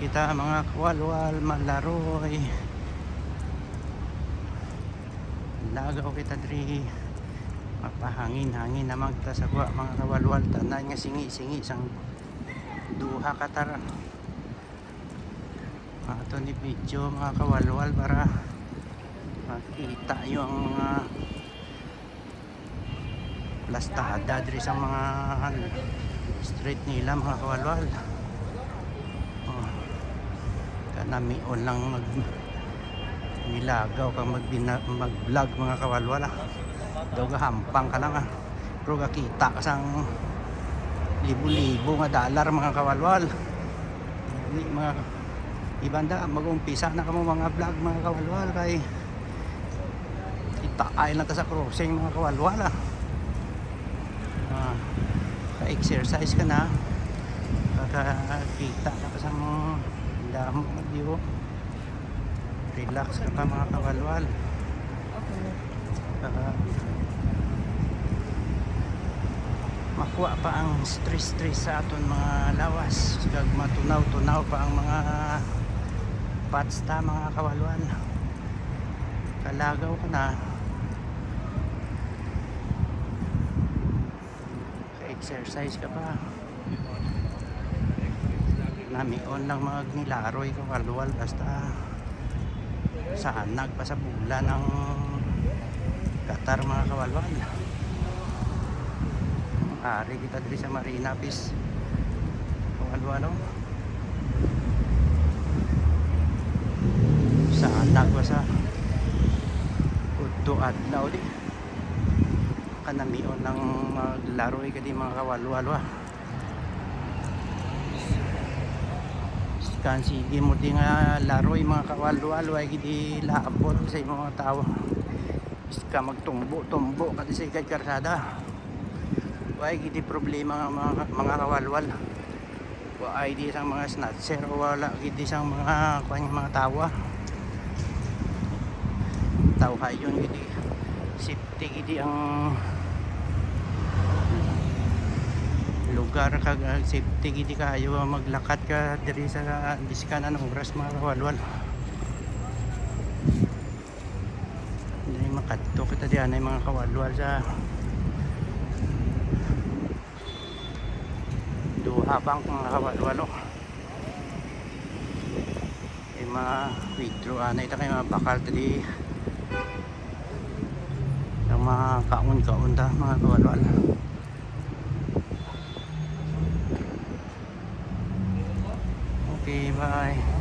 kita mga kawalwal malaroy lagaw kita diri mapahangin-hangin naman kita sa buwa mga kawalwal tanan nga singi-singi sang duha katar ato ni video mga kawalwal para makita yung mga plastada diri sa mga street nila mga kawalwal. Kanamion lang nilagaw kang mag-vlog mga kawalwala daw gahampang ka lang pero kakita ka sang libo-libo nga dollar mga kawalwal. Mga ibanda mag-umpisa na kamo mga vlog mga kawalwal kay itaay lang ta sa crossing mga kawalwala. Ka-exercise ka na kakita na ka sang damo view, relax ka pa mga kawalwal. Makuha pa ang stress sa aton mga lawas kag matunaw-tunaw pa ang mga pats ta mga kawalwal. Kalagaw ka na ka-exercise ka pa namion lang mga nilaroy kawalwal basta sanag pa sa bulan ng Qatar mga kawalwal. Ari kita diri sa Marina Bis kawalwal sanag pa sa udto adlaw di kanamion lang maglaroy ka di mga kawalwal kan sige mo di nga laroy mga kawalwal way gidi laabot sa mga tao iska magtumbo kati sa ikay karsada way gidi problema mga kawalwal way di sang mga snatcher o wala gidi sang mga mga tawa hayon gidi safety gidi ang lugar kag safety gidi kayo maglakat ka diri sa biskan anong oras mga kawalwal. Dili makadto kita diyan ay mga kawalwal sa duha bang mga kawalwal ay mga withdraw anay ta kay mga bakal diri ang mga kaon ta mga kawalwal. Okay, bye.